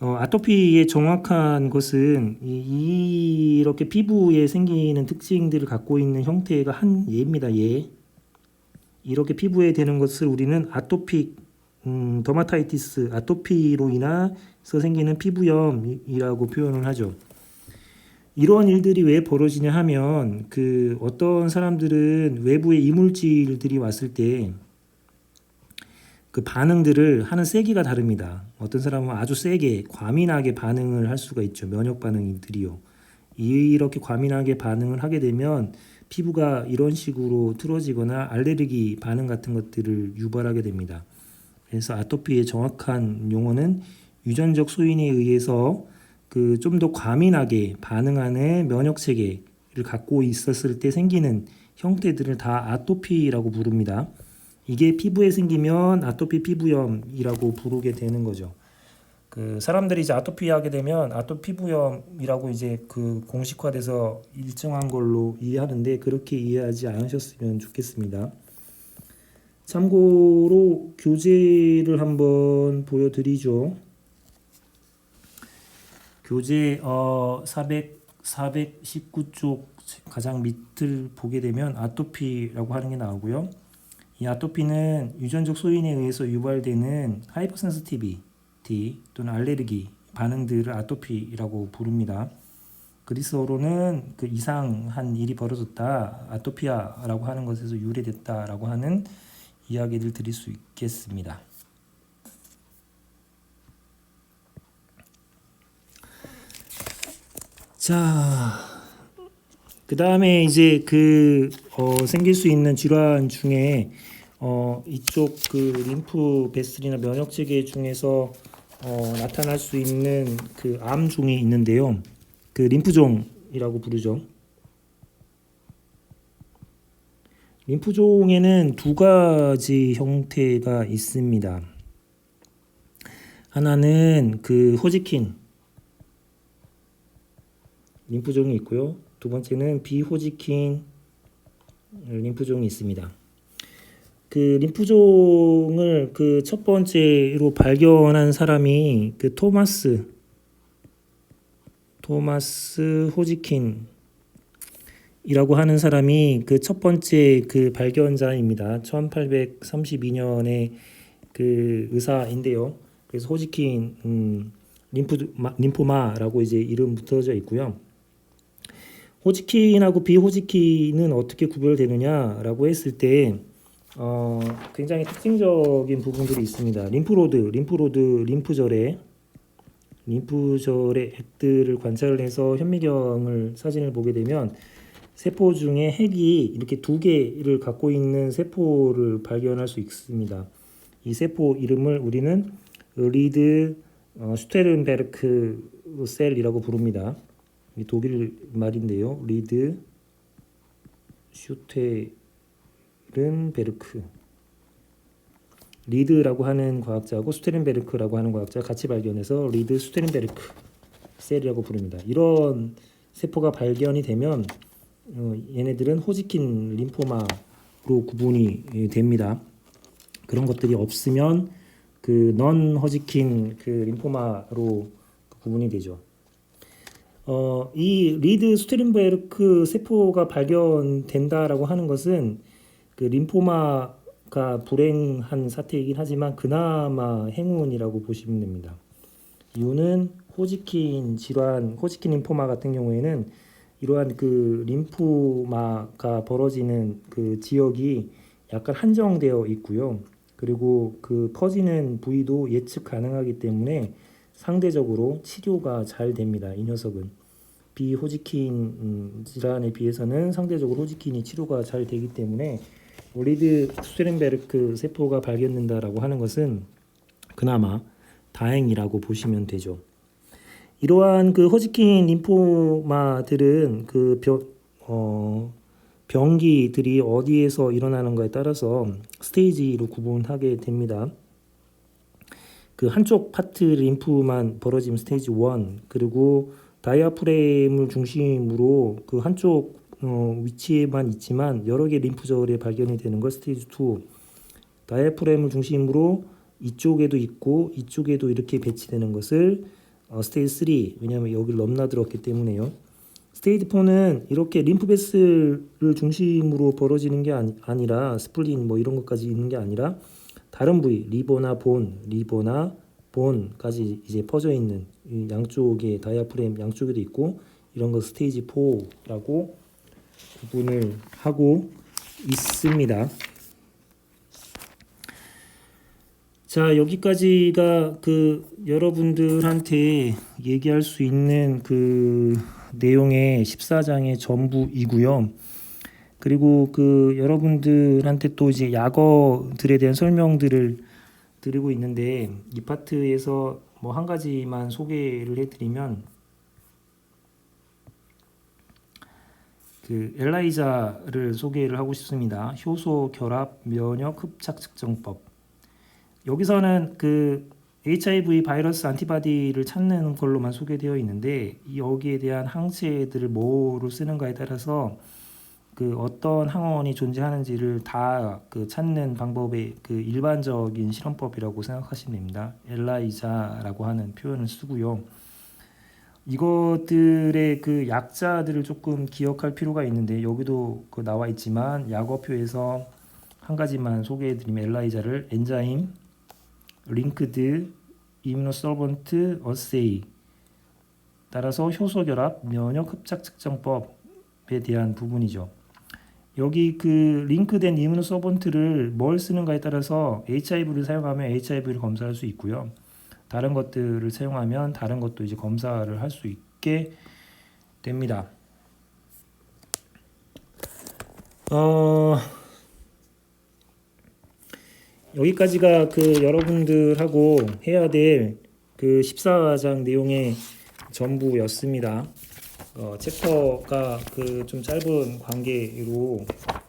아토피의 정확한 것은 이렇게 피부에 생기는 특징들을 갖고 있는 형태가 한 예입니다. 예. 이렇게 피부에 되는 것을 우리는 아토픽 더마타이티스, 아토피로 인해서 생기는 피부염이라고 표현을 하죠. 이런 일들이 왜 벌어지냐 하면 어떤 사람들은 외부의 이물질들이 왔을 때 그 반응들을 하는 세기가 다릅니다. 어떤 사람은 아주 세게 과민하게 반응을 할 수가 있죠. 면역 반응들이요. 이렇게 과민하게 반응을 하게 되면 피부가 이런 식으로 틀어지거나 알레르기 반응 같은 것들을 유발하게 됩니다. 그래서 아토피의 정확한 용어는 유전적 소인에 의해서 좀 더 과민하게 반응하는 면역 체계를 갖고 있었을 때 생기는 형태들을 다 아토피라고 부릅니다. 이게 피부에 생기면 아토피 피부염이라고 부르게 되는 거죠. 사람들이 이제 아토피 하게 되면 아토피 피부염이라고 이제 공식화돼서 일정한 걸로 이해하는데 그렇게 이해하지 않으셨으면 좋겠습니다. 참고로 교재를 한번 보여드리죠. 교재 419쪽 가장 밑을 보게 되면 아토피라고 하는 게 나오고요. 이 아토피는 유전적 소인에 의해서 유발되는 하이퍼센시티비티 또는 알레르기 반응들을 아토피라고 부릅니다. 그리스어로는 이상한 일이 벌어졌다, 아토피아라고 하는 것에서 유래됐다라고 하는 이야기를 드릴 수 있겠습니다. 자, 그 다음에 이제 생길 수 있는 질환 중에 이쪽 림프 베슬이나 면역 체계 중에서 나타날 수 있는 암종이 있는데요. 림프종이라고 부르죠. 림프종에는 두 가지 형태가 있습니다. 하나는 호지킨 림프종이 있고요. 두 번째는 비호지킨 림프종이 있습니다. 림프종을 첫 번째로 발견한 사람이 토마스 호지킨이라고 하는 사람이 첫 번째 발견자입니다. 1832년에 의사인데요. 그래서 호지킨 림포마라고 이제 이름 붙어져 있고요. 호지킨하고 비호지킨은 어떻게 구별되느냐라고 했을 때 굉장히 특징적인 부분들이 있습니다. 림프절의 핵들을 관찰을 해서 현미경을 사진을 보게 되면 세포 중에 핵이 이렇게 두 개를 갖고 있는 세포를 발견할 수 있습니다. 이 세포 이름을 우리는 리드 슈테른베르크 셀이라고 부릅니다. 독일 말인데요. 리드 슈테른베르크, 리드라고 하는 과학자하고 슈테른베르크라고 하는 과학자가 같이 발견해서 리드 슈테른베르크 셀이라고 부릅니다. 이런 세포가 발견이 되면 얘네들은 호지킨 림포마로 구분이 됩니다. 그런 것들이 없으면 넌 호지킨 림포마로 구분이 되죠. 이 리드 스테른베르크 세포가 발견된다라고 하는 것은 림포마가 불행한 사태이긴 하지만 그나마 행운이라고 보시면 됩니다. 이유는 호지킨 질환, 호지킨 림포마 같은 경우에는 이러한 그 림프마가 벌어지는 그 지역이 약간 한정되어 있고요. 그리고 그 퍼지는 부위도 예측 가능하기 때문에 상대적으로 치료가 잘 됩니다. 이 녀석은 비호지킨 질환에 비해서는 상대적으로 호지킨이 치료가 잘 되기 때문에 리드 슈테른베르크 세포가 발견된다라고 하는 것은 그나마 다행이라고 보시면 되죠. 이러한 그 호지킨 림포마들은 그 병기들이 어디에서 일어나는가에 따라서 스테이지로 구분하게 됩니다. 그 한쪽 파트 림프만 벌어지면 스테이지 1, 그리고 다이아프렘을 중심으로 그 한쪽 위치에만 있지만 여러 개 림프절에 발견이 되는 것 스테이지 2, 다이아프렘을 중심으로 이쪽에도 있고 이쪽에도 이렇게 배치되는 것을 스테이지 3, 왜냐하면 여기를 넘나들었기 때문에요. 스테이지 4는 이렇게 림프베슬을 중심으로 벌어지는 게 아니라 스플린 뭐 이런 것까지 있는 게 아니라 다른 부위 리버나 본까지 이제 퍼져 있는 양쪽에 다이아프렘 양쪽에도 있고 이런 거 스테이지 4라고 구분을 하고 있습니다. 자, 여기까지가 그 여러분들한테 얘기할 수 있는 그 내용의 14장의 전부이고요. 그리고 그 여러분들한테 또 이제 약어들에 대한 설명들을 드리고 있는데 이 파트에서 뭐 한 가지만 소개를 해드리면 그 엘라이자를 소개를 하고 싶습니다. 효소 결합 면역 흡착 측정법. 여기서는 그 HIV 바이러스 안티바디를 찾는 걸로만 소개되어 있는데 여기에 대한 항체들을 뭐로 쓰는가에 따라서 그 어떤 항원이 존재하는지를 다 그 찾는 방법의 그 일반적인 실험법이라고 생각하시면 됩니다. 엘라이자라고 하는 표현을 쓰고요. 이것들의 그 약자들을 조금 기억할 필요가 있는데 여기도 그 나와 있지만 약어표에서 한 가지만 소개해드리면 엘라이자를 엔자임 링크드 이뮤노솔번트 어세이 따라서 효소 결합 면역 흡착 측정법에 대한 부분이죠. 여기 그 링크된 이뮤노솔번트를 뭘 쓰는가에 따라서 HIV를 사용하면 HIV를 검사할 수 있고요. 다른 것들을 사용하면 다른 것도 이제 검사를 할 수 있게 됩니다. 여기까지가 그 여러분들하고 해야 될 그 14장 내용의 전부였습니다. 챕터가 그 좀 짧은 관계로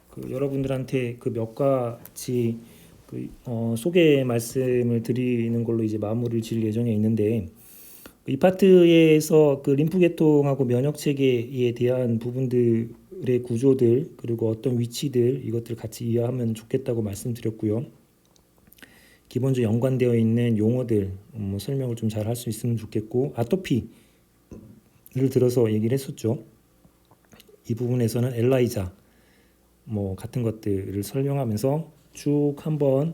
그 여러분들한테 그 몇 가지 그 소개 말씀을 드리는 걸로 이제 마무리를 지을 예정에 있는데 이 파트에서 그 림프 계통하고 면역 체계에 대한 부분들의 구조들 그리고 어떤 위치들 이것들 같이 이해하면 좋겠다고 말씀드렸고요. 기본적으로 연관되어 있는 용어들 설명을 좀 잘 할 수 있으면 좋겠고 아토피를 들어서 얘기를 했었죠. 이 부분에서는 엘라이자 뭐 같은 것들을 설명하면서 쭉 한번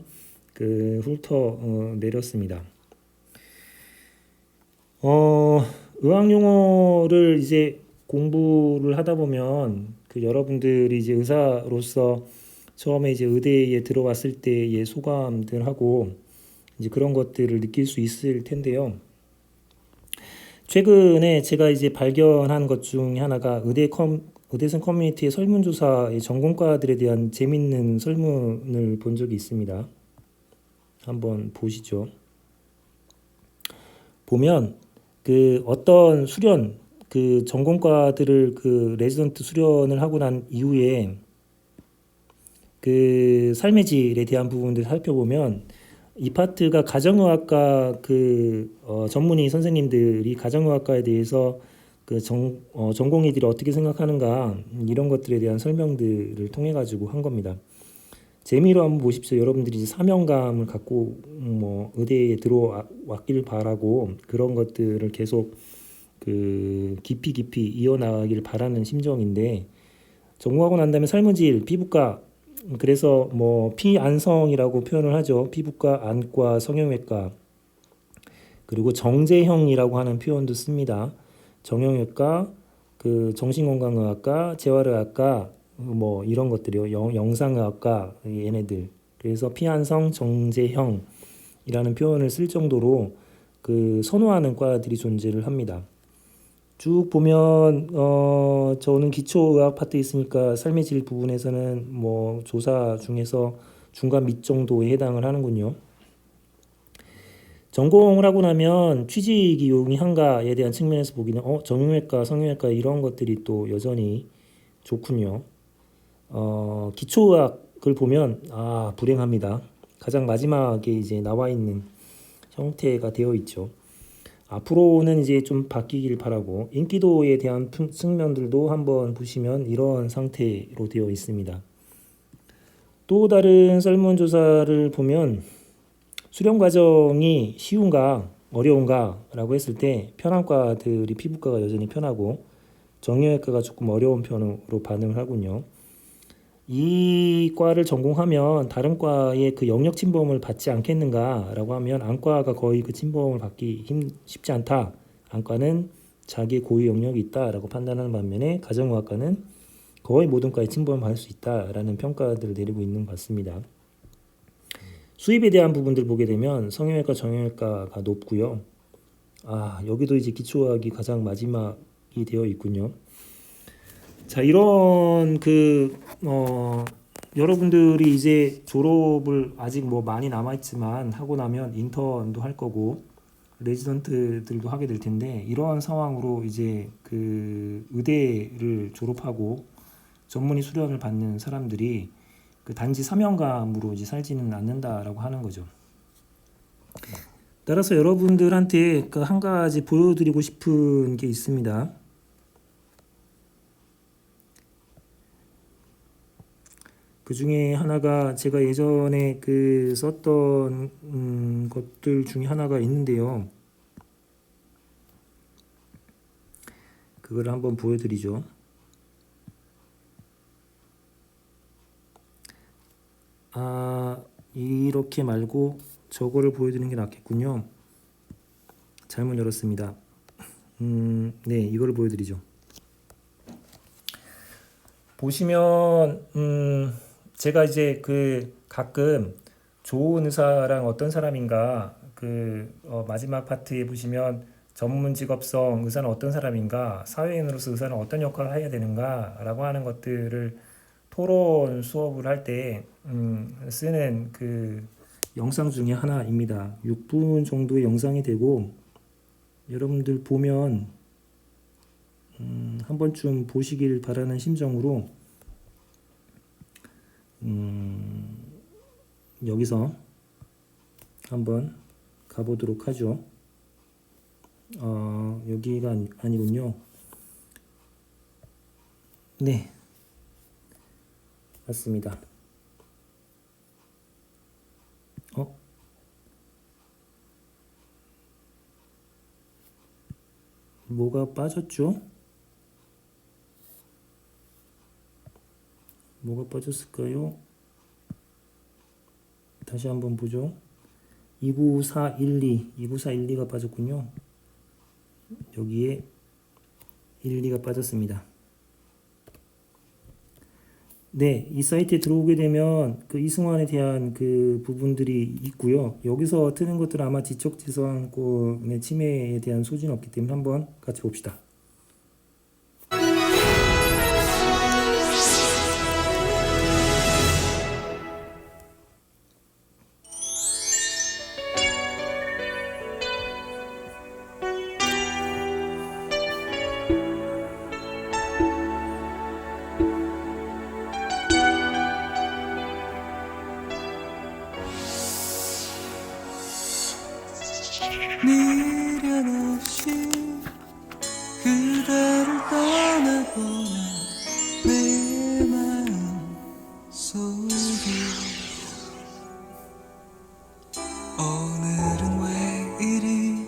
그 훑어 내렸습니다. 의학 용어를 이제 공부를 하다 보면 그 여러분들이 이제 의사로서 처음에 이제 의대에 들어왔을 때의 소감들하고 이제 그런 것들을 느낄 수 있을 텐데요. 최근에 제가 이제 발견한 것 중에 하나가 의대생 커뮤니티의 설문조사의 전공과들에 대한 재밌는 설문을 본 적이 있습니다. 한번 보시죠. 보면 그 어떤 수련 그 전공과들을 그 레지던트 수련을 하고 난 이후에 그 삶의 질에 대한 부분들 살펴보면 이 파트가 가정의학과 그 전문의 선생님들이 가정의학과에 대해서 그 전공의들이 어떻게 생각하는가 이런 것들에 대한 설명들을 통해 가지고 한 겁니다. 재미로 한번 보십시오. 여러분들이 이제 사명감을 갖고 뭐 의대에 들어왔길 바라고 그런 것들을 계속 그 깊이 이어나가길 바라는 심정인데 전공하고 난 다음에 삶의 질, 피부과 그래서 뭐 피안성이라고 표현을 하죠. 피부과, 안과, 성형외과 그리고 정제형이라고 하는 표현도 씁니다. 정형외과, 그 정신건강의학과, 재활의학과 뭐 이런 것들이요. 영상의학과 얘네들. 그래서 피한성 정제형이라는 표현을 쓸 정도로 그 선호하는 과들이 존재를 합니다. 쭉 보면 저는 기초의학 파트에 있으니까 삶의 질 부분에서는 뭐 조사 중에서 중간 밑 정도에 해당을 하는군요. 전공을 하고 나면 취직이 용이한가에 대한 측면에서 보기는 정형외과, 성형외과 이런 것들이 또 여전히 좋군요. 기초의학을 보면 불행합니다. 가장 마지막에 이제 나와 있는 형태가 되어 있죠. 앞으로는 이제 좀 바뀌길 바라고 인기도에 대한 측면들도 한번 보시면 이런 상태로 되어 있습니다. 또 다른 설문조사를 보면 수련 과정이 쉬운가 어려운가 라고 했을 때 편한과들이 피부과가 여전히 편하고 정형외과가 조금 어려운 편으로 반응을 하군요. 이 과를 전공하면 다른 과의 그 영역 침범을 받지 않겠는가 라고 하면 안과가 거의 그 침범을 받기 쉽지 않다. 안과는 자기 고유 영역이 있다 라고 판단하는 반면에 가정의학과는 거의 모든 과에 침범을 받을 수 있다 라는 평가들을 내리고 있는 것 같습니다. 수입에 대한 부분들 보게 되면 성형외과, 정형외과가 높고요. 여기도 이제 기초의학이 가장 마지막이 되어 있군요. 자, 이런 여러분들이 이제 졸업을 아직 뭐 많이 남아있지만 하고 나면 인턴도 할 거고 레지던트들도 하게 될 텐데 이러한 상황으로 이제 그 의대를 졸업하고 전문의 수련을 받는 사람들이 그 단지 사명감으로 이제 살지는 않는다라고 하는 거죠. 따라서 여러분들한테 그 한 가지 보여드리고 싶은 게 있습니다. 그 중에 하나가 제가 예전에 그 썼던 것들 중에 하나가 있는데요. 그걸 한번 보여드리죠. 이렇게 말고 저거를 보여드리는 게 낫겠군요. 잘못 열었습니다. 네, 이거를 보여드리죠. 보시면 제가 이제 그 가끔 좋은 의사랑 어떤 사람인가 마지막 파트에 보시면 전문 직업성 의사는 어떤 사람인가, 사회인으로서 의사는 어떤 역할을 해야 되는가 라고 하는 것들을 토론 수업을 할 때 쓰는 그 영상 중에 하나입니다. 6분 정도의 영상이 되고 여러분들 보면 한 번쯤 보시길 바라는 심정으로 여기서 한번 가보도록 하죠. 여기가 아니군요. 네, 맞습니다. 뭐가 빠졌죠? 뭐가 빠졌을까요? 다시 한번 보죠. 29412가 빠졌군요. 여기에 12가 빠졌습니다. 네, 이 사이트에 들어오게 되면 그 이승환에 대한 그 부분들이 있고요. 여기서 뜨는 것들은 아마 지적재산권의 침해에 대한 소지는 없기 때문에 한번 같이 봅시다. 미련 없이 그대를 떠나보내 내 마음 속에 오늘은 왜 이리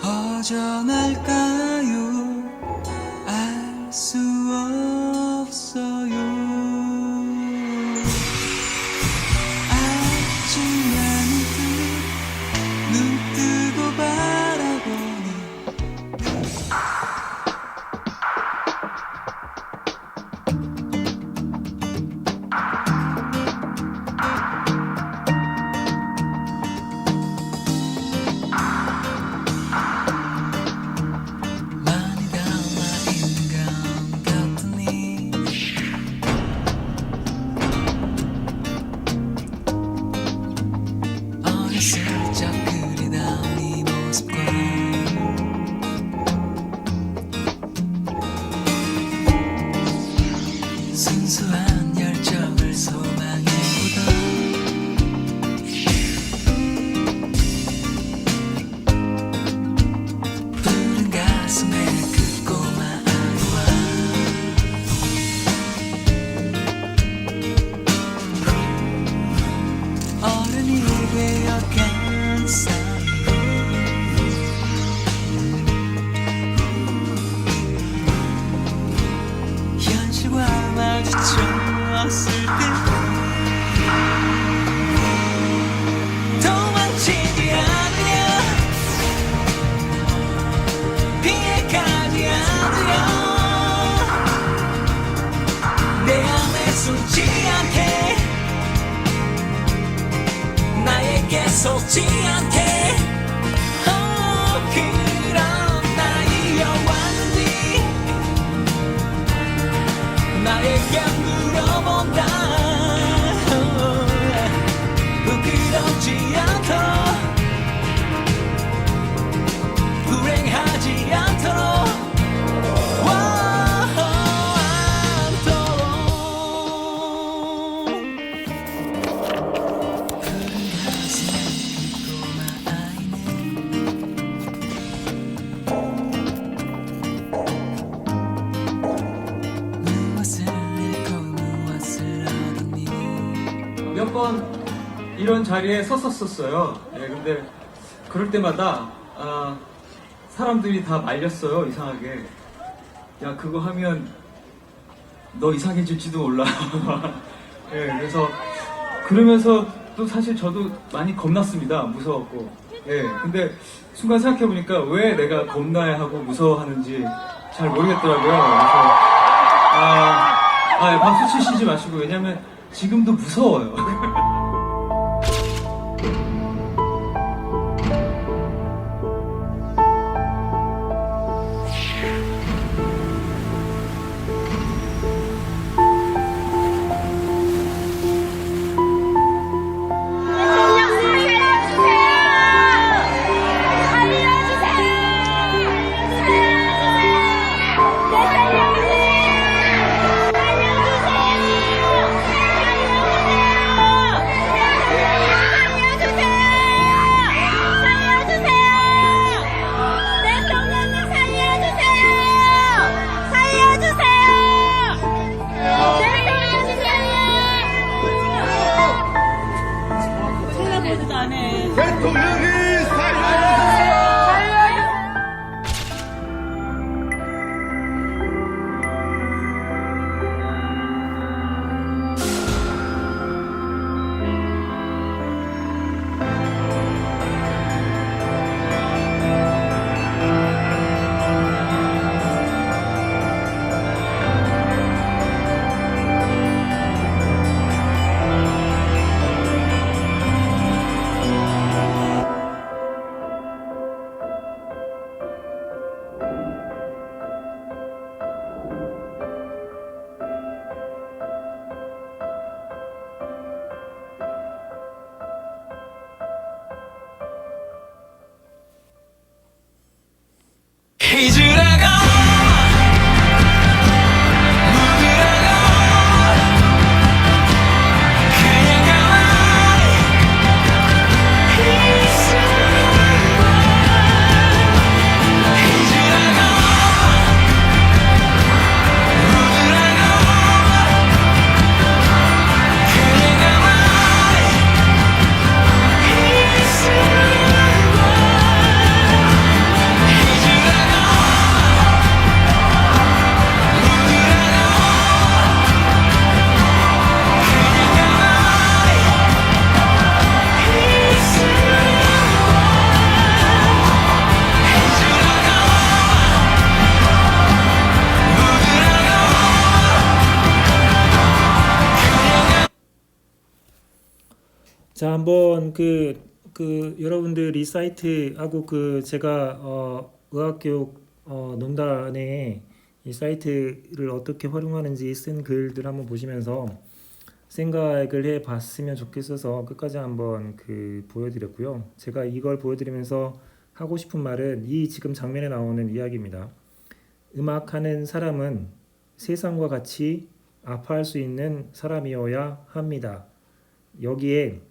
허전할까요? 알 수 없어요. 아직 나는 눈 뜨고 봐 부끄럽지 않게 그런 나이여왔는지 나에게 물어본다 부끄럽지 않도록 불행하지 않도록 몇 번 이런 자리에 섰었어요. 예, 근데 그럴 때마다 사람들이 다 말렸어요. 이상하게. 야, 그거 하면 너 이상해질지도 몰라. 예, 그래서 그러면서 또 사실 저도 많이 겁났습니다. 무서웠고. 예, 근데 순간 생각해보니까 왜 내가 겁나야 하고 무서워하는지 잘 모르겠더라고요. 그래서 박수 치시지 마시고, 왜냐면 지금도 무서워요. 대통령이 살려주세요! 잊으라고 묻으라고 그냥 가만히 잊으라고 묻으라고 그냥 가만히 자, 한번 여러분들 이 사이트하고 제가 의학교육 농단에 이 사이트를 어떻게 활용하는지 쓴 글들 한번 보시면서 생각을 해 봤으면 좋겠어서 끝까지 한번 보여드렸고요. 제가 이걸 보여드리면서 하고 싶은 말은 이 지금 장면에 나오는 이야기입니다. 음악하는 사람은 세상과 같이 아파할 수 있는 사람이어야 합니다. 여기에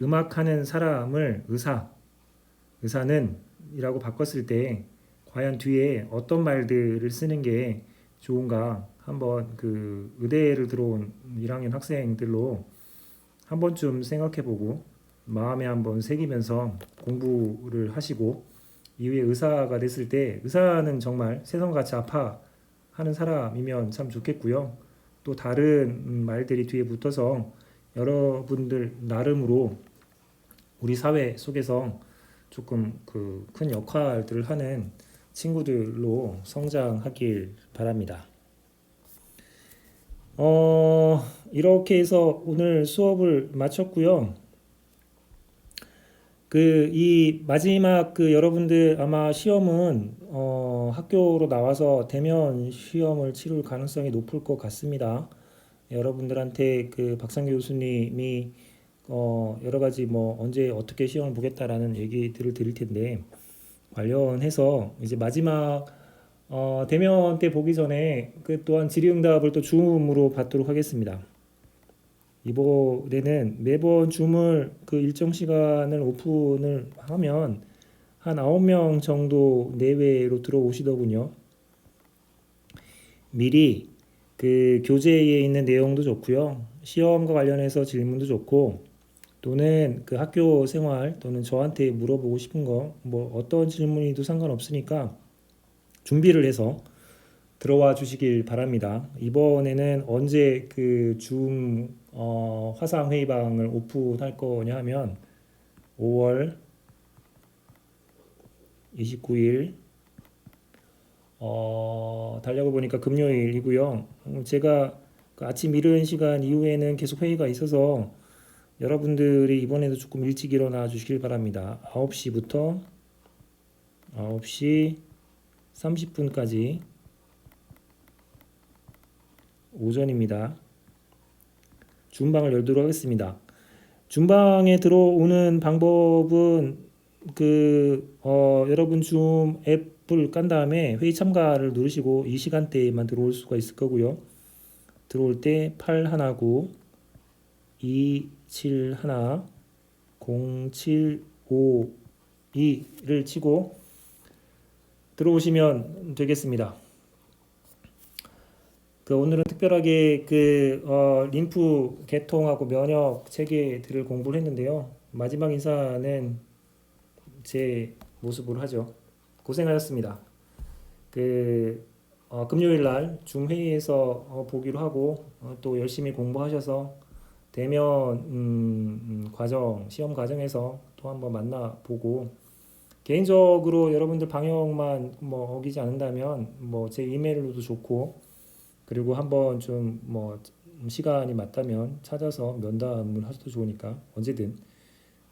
음악하는 사람을 의사는 이라고 바꿨을 때 과연 뒤에 어떤 말들을 쓰는 게 좋은가 한번 의대를 들어온 1학년 학생들로 한 번쯤 생각해보고 마음에 한번 새기면서 공부를 하시고 이후에 의사가 됐을 때 의사는 정말 세상같이 아파하는 사람이면 참 좋겠고요. 또 다른 말들이 뒤에 붙어서 여러분들 나름으로 우리 사회 속에서 조금 큰 역할들을 하는 친구들로 성장하길 바랍니다. 이렇게 해서 오늘 수업을 마쳤고요. 그 이 마지막 그 여러분들 아마 시험은 학교로 나와서 대면 시험을 치를 가능성이 높을 것 같습니다. 여러분들한테 그 박상규 교수님이 여러 가지 뭐 언제 어떻게 시험을 보겠다라는 얘기들을 드릴 텐데 관련해서 이제 마지막 대면 때 보기 전에 그 또한 질의응답을 또 줌으로 받도록 하겠습니다. 이번에는 매번 줌을 그 일정 시간을 오픈을 하면 한 9명 정도 내외로 들어오시더군요. 미리 그 교재에 있는 내용도 좋고요. 시험과 관련해서 질문도 좋고 또는 그 학교 생활 또는 저한테 물어보고 싶은 거 뭐 어떤 질문이도 상관없으니까 준비를 해서 들어와 주시길 바랍니다. 이번에는 언제 그 줌 화상 회의방을 오픈할 거냐 하면 5월 29일 달력을 보니까 금요일이고요. 제가 그 아침 이른 시간 이후에는 계속 회의가 있어서 여러분들이 이번에도 조금 일찍 일어나 주시길 바랍니다. 9시부터 9시 30분까지 오전입니다. 줌방을 열도록 하겠습니다. 줌방에 들어오는 방법은 여러분 줌 앱을 깐 다음에 회의 참가를 누르시고 이 시간대에만 들어올 수가 있을 거고요. 들어올 때 819 271 0752를 치고 들어오시면 되겠습니다. 오늘은 특별하게 림프 계통하고 면역 체계들을 공부를 했는데요. 마지막 인사는 제 모습으로 하죠. 고생하셨습니다. 금요일 날 줌 회의에서 보기로 하고 또 열심히 공부하셔서 대면 시험 과정에서 또 한번 만나보고 개인적으로 여러분들 방역만 뭐 어기지 않는다면 뭐 제 이메일로도 좋고 그리고 한번 좀 뭐 시간이 맞다면 찾아서 면담을 하셔도 좋으니까 언제든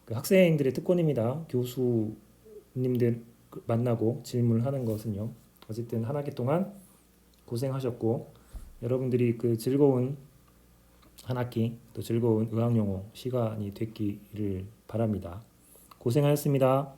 그 학생들의 특권입니다. 교수님들 만나고 질문하는 것은요. 어쨌든 한 학기 동안 고생하셨고 여러분들이 그 즐거운 한 학기 또 즐거운 의학영어 시간이 됐기를 바랍니다. 고생하셨습니다.